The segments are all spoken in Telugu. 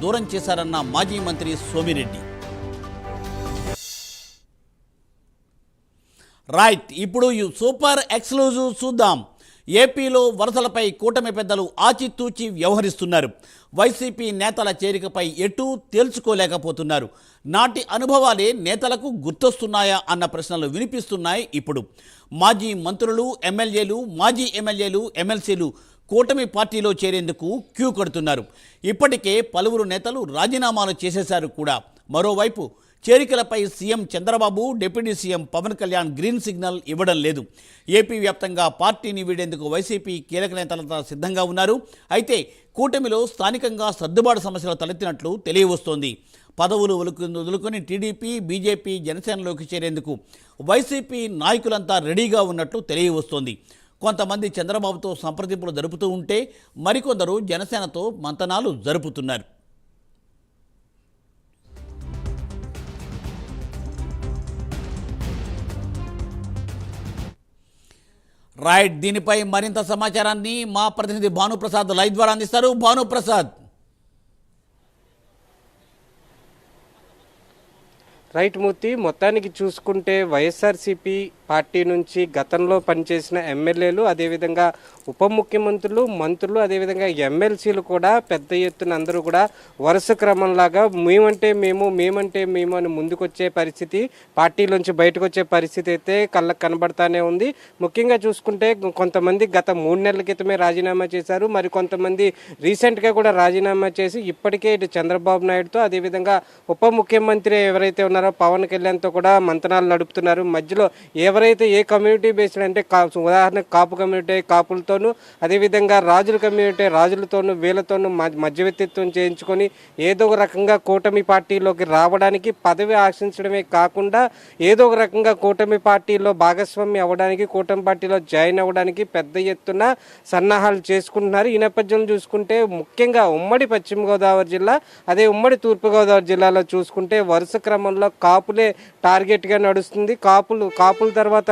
దూరం చేశారన్న మాజీ మంత్రి సోమిరెడ్డి. రైట్, ఇప్పుడు సూపర్ ఎక్స్క్లూజివ్ చూద్దాం. ఏపీలో వరదలపై కూటమి పెద్దలు ఆచితూచి వ్యవహరిస్తున్నారు. వైసీపీ నేతల చేరికపై ఎటూ తేల్చుకోలేకపోతున్నారు. నాటి అనుభవాలే నేతలకు గుర్తొస్తున్నాయా అన్న ప్రశ్నలు వినిపిస్తున్నాయి. ఇప్పుడు మాజీ మంత్రులు, ఎమ్మెల్యేలు, మాజీ ఎమ్మెల్యేలు, ఎమ్మెల్సీలు కూటమి పార్టీలో చేరేందుకు క్యూ కడుతున్నారు. ఇప్పటికే పలువురు నేతలు రాజీనామాలు చేసేశారు కూడా. మరోవైపు చేరికలపై CM Chandrababu, deputy CM Pawan Kalyan green signal ఇవ్వడం లేదు. ఏపీ వ్యాప్తంగా పార్టీని వీడేందుకు వైసీపీ కీలక నేతలంతా సిద్ధంగా ఉన్నారు. అయితే కూటమిలో స్థానికంగా సర్దుబాటు సమస్యలు తలెత్తినట్లు తెలియవస్తోంది. పదవులు వదులుకొని టీడీపీ, బీజేపీ, జనసేనలోకి చేరేందుకు వైసీపీ నాయకులంతా రెడీగా ఉన్నట్లు తెలియవస్తోంది. కొంతమంది చంద్రబాబుతో సంప్రదింపులు జరుపుతూ ఉంటే మరికొందరు జనసేనతో మంతనాలు జరుపుతున్నారు. రైట్, దీనిపై మరింత సమాచారాన్ని మా ప్రతినిధి భానుప్రసాద్ లైవ్ ద్వారా అందిస్తారు. భానుప్రసాద్. రైట్ మూర్తి, మొత్తానికి చూసుకుంటే వైఎస్ఆర్సీపీ పార్టీ నుంచి గతంలో పనిచేసిన ఎమ్మెల్యేలు, అదేవిధంగా ఉప ముఖ్యమంత్రులు, మంత్రులు, అదేవిధంగా ఎమ్మెల్సీలు కూడా పెద్ద ఎత్తున అందరూ కూడా వరుస క్రమంలాగా మేమంటే మేము అని ముందుకొచ్చే పరిస్థితి, పార్టీలోంచి బయటకు వచ్చే పరిస్థితి అయితే కళ్ళకు కనబడతానే ఉంది. ముఖ్యంగా చూసుకుంటే కొంతమంది గత 3 నెలల క్రితమే రాజీనామా చేశారు. మరి కొంతమంది రీసెంట్గా కూడా రాజీనామా చేసి ఇప్పటికే ఇటు చంద్రబాబు నాయుడుతో, అదేవిధంగా ఉప ముఖ్యమంత్రి ఎవరైతే ఉన్నారో పవన్ కళ్యాణ్తో కూడా మంతనాలు నడుపుతున్నారు. మధ్యలో ఎవరైతే ఏ కమ్యూనిటీ బేస్డ్ అంటే ఉదాహరణకు కాపు కమ్యూనిటీ కాపులతోనూ, అదేవిధంగా రాజుల కమ్యూనిటీ రాజులతోనూ, వీళ్ళతోనూ మధ్యవర్తిత్వం చేయించుకొని ఏదో ఒక రకంగా కూటమి పార్టీలోకి రావడానికి, పదవి ఆశించడమే కాకుండా ఏదో ఒక రకంగా కూటమి పార్టీలో భాగస్వామి అవ్వడానికి, కూటమి పార్టీలో జాయిన్ అవ్వడానికి పెద్ద ఎత్తున సన్నాహాలు చేసుకుంటున్నారు. ఈ నేపథ్యంలో చూసుకుంటే ముఖ్యంగా ఉమ్మడి పశ్చిమ గోదావరి జిల్లా, అదే ఉమ్మడి తూర్పుగోదావరి జిల్లాలో చూసుకుంటే వరుస క్రమంలో కాపులే టార్గెట్గా నడుస్తుంది. కాపుల తర్వాత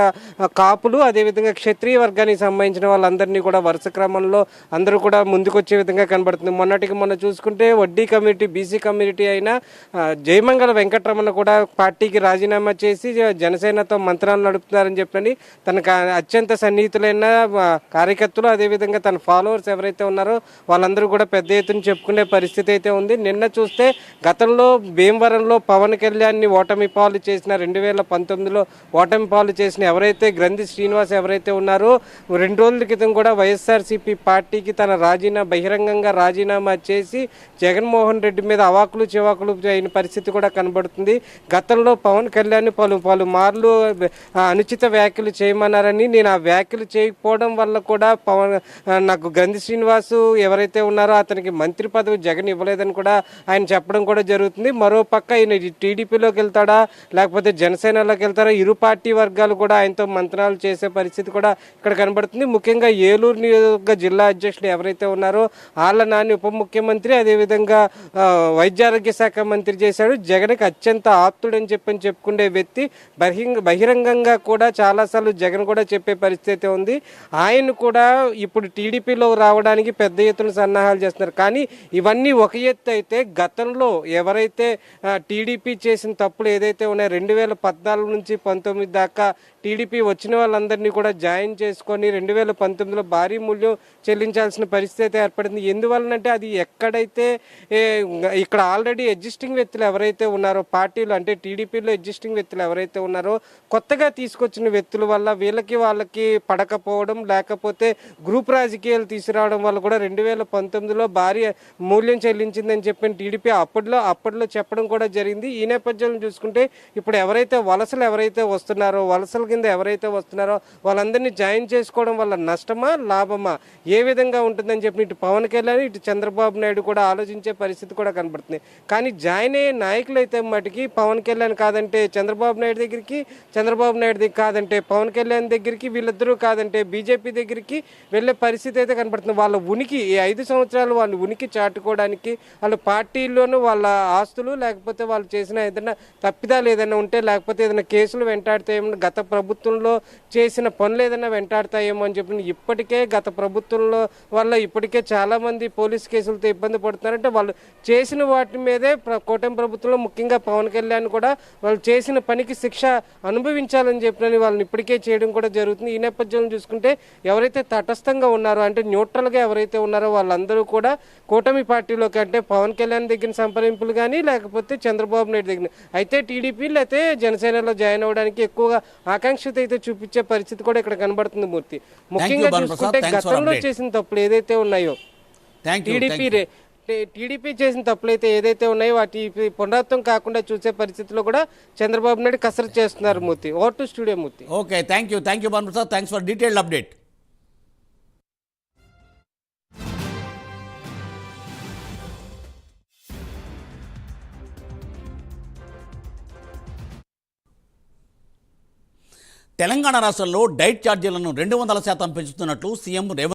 కాపులు, అదేవిధంగా క్షత్రియ వర్గానికి సంబంధించిన వాళ్ళందరినీ కూడా వరుస క్రమంలో అందరూ కూడా ముందుకొచ్చే విధంగా కనబడుతుంది. మొన్న చూసుకుంటే వడ్డీ కమ్యూనిటీ, బీసీ కమ్యూనిటీ అయిన జయమంగళ వెంకటరమణ కూడా పార్టీకి రాజీనామా చేసి జనసేనతో మంత్రాలు నడుపుతున్నారని చెప్పని తనకు అత్యంత సన్నిహితులైన కార్యకర్తలు, అదేవిధంగా తన ఫాలోవర్స్ ఎవరైతే ఉన్నారో వాళ్ళందరూ కూడా పెద్ద ఎత్తున చెప్పుకునే పరిస్థితి అయితే ఉంది. నిన్న చూస్తే గతంలో భీమవరంలో పవన్ కళ్యాణ్ని ఓటమి పాలు చేసిన 2019లో ఓటమి పాలు చేసిన ఎవరైతే గ్రంథి శ్రీనివాస్ ఎవరైతే ఉన్నారో 2 రోజుల క్రితం కూడా వైఎస్ఆర్సీపీ పార్టీకి తన బహిరంగంగా రాజీనామా చేసి జగన్మోహన్ రెడ్డి మీద అవాకులు చివాకులు అయిన పరిస్థితి కూడా కనబడుతుంది. గతంలో పవన్ కళ్యాణ్ పలు మార్లు అనుచిత వ్యాఖ్యలు చేయమన్నారని, నేను ఆ వ్యాఖ్యలు చేయకపోవడం వల్ల కూడా నాకు గ్రంథి శ్రీనివాస్ ఎవరైతే ఉన్నారో అతనికి మంత్రి పదవి జగన్ ఇవ్వలేదని కూడా ఆయన చెప్పడం కూడా జరుగుతుంది. మరోపక్క ఆయన టీడీపీలోకి వెళ్తాడా లేకపోతే జనసేనలోకి వెళ్తారా, ఇరు పార్టీ వర్గాలు కూడా ఆయనతో మంత్రాలు చేసే పరిస్థితి కూడా ఇక్కడ కనబడుతుంది. ముఖ్యంగా ఏలూరు నియోజకవర్గ జిల్లా అధ్యక్షులు ఎవరైతే ఉన్నారో ఆళ్ల నాని ఉప ముఖ్యమంత్రి, అదేవిధంగా వైద్యారోగ్య శాఖ మంత్రి చేశాడు. జగన్కి అత్యంత ఆప్తుడని చెప్పుకునే వ్యక్తి బహిరంగంగా కూడా చాలాసార్లు జగన్ కూడా చెప్పే పరిస్థితి ఉంది. ఆయన కూడా ఇప్పుడు టీడీపీలో రావడానికి పెద్ద ఎత్తున సన్నాహాలు చేస్తున్నారు. కానీ ఇవన్నీ ఒక ఎత్తు అయితే, గతంలో ఎవరైతే టీడీపీ చేసిన తప్పులు ఏదైతే ఉన్నాయో 2014 నుంచి 19 దాకా టీడీపీ వచ్చిన వాళ్ళందరినీ కూడా జాయిన్ చేసుకొని 2019లో భారీ మూల్యం చెల్లించాల్సిన పరిస్థితి ఏర్పడింది. ఎందువలనంటే అది ఎక్కడైతే ఇక్కడ ఆల్రెడీ ఎగ్జిస్టింగ్ వ్యక్తులు ఎవరైతే ఉన్నారో పార్టీలు, అంటే టీడీపీలో ఎగ్జిస్టింగ్ వ్యక్తులు ఎవరైతే ఉన్నారో కొత్తగా తీసుకొచ్చిన వ్యక్తుల వల్ల వాళ్ళకి పడకపోవడం, లేకపోతే గ్రూప్ రాజకీయాలు తీసుకురావడం వల్ల కూడా 2019లో భారీ మూల్యం చెల్లించిందని చెప్పిన టీడీపీ అప్పట్లో చెప్పడం కూడా జరిగింది. ఈ నేపథ్యంలో చూసుకుంటే ఇప్పుడు ఎవరైతే వస్తున్నారో, వలసల కింద ఎవరైతే వస్తున్నారో వాళ్ళందరినీ జాయిన్ చేసుకోవడం వల్ల నష్టమా లాభమా, ఏ విధంగా ఉంటుందని చెప్పి ఇటు పవన్ కళ్యాణ్, ఇటు చంద్రబాబు నాయుడు కూడా ఆలోచించే పరిస్థితి కూడా కనబడుతుంది. కానీ జాయిన్ అయ్యే నాయకులు అయితే మటుకి పవన్ కళ్యాణ్ కాదంటే చంద్రబాబు నాయుడు దగ్గరికి, చంద్రబాబు నాయుడు కాదంటే పవన్ కళ్యాణ్ దగ్గరికి, వీళ్ళిద్దరూ కాదంటే బీజేపీ దగ్గరికి వెళ్ళే పరిస్థితి అయితే కనబడుతుంది. వాళ్ళ ఉనికి ఈ 5 సంవత్సరాలు వాళ్ళ ఉనికి చాటుకోవడానికి, వాళ్ళ పార్టీల్లోనూ వాళ్ళ ఆస్తులు, లేకపోతే వాళ్ళు చేసిన ఏదైనా తప్పిదాలు ఏదైనా ఉంటే, లేకపోతే ఏదైనా కేసులు వెంటాడితే గత ప్రభుత్వంలో చేసిన పనులు ఏదైనా వెంటాడతాయేమో అని చెప్పి ఇప్పటికే గత ప్రభుత్వంలో వల్ల ఇప్పటికే చాలామంది పోలీస్ కేసులతో ఇబ్బంది పడుతున్నారంటే వాళ్ళు చేసిన వాటి మీదే కూటమి ప్రభుత్వంలో ముఖ్యంగా పవన్ కళ్యాణ్ కూడా వాళ్ళు చేసిన పనికి శిక్ష అనుభవించాలని చెప్పినని వాళ్ళని ఇప్పటికే చేయడం కూడా జరుగుతుంది. ఈ నేపథ్యంలో చూసుకుంటే ఎవరైతే తటస్థంగా ఉన్నారో అంటే న్యూట్రల్గా ఎవరైతే ఉన్నారో వాళ్ళందరూ కూడా కూటమి పార్టీలోకి అంటే పవన్ కళ్యాణ్ దగ్గర సంప్రదింపులు కానీ లేకపోతే చంద్రబాబు నాయుడు దగ్గర అయితే టీడీపీ లేకపోతే జనసేనలో జాయిన్ అవ్వడానికి ఎక్కువగా ఆకాంక్షత అయితే చూపించే పరిస్థితి కూడా ఇక్కడ కనబడుతుంది మూర్తి. ముఖ్యంగా చూసుకుంటే గతంలో చేసిన తప్పులు ఏదైతే ఉన్నాయో టీడీపీ చేసిన తప్పులైతే ఏదైతే ఉన్నాయో వాటి పునరావృతం కాకుండా చూసే పరిస్థితిలో కూడా చంద్రబాబు నాయుడు కసరత్తు చేస్తున్నారు Murthy. Over to studio Murthy. Okay, thank you Bhanuprasad, thanks for detailed update. Telangana రాష్ట్రంలో డైట్ ఛార్జీలను 200% పెంచుతున్నట్లు సీఎం రేవంత్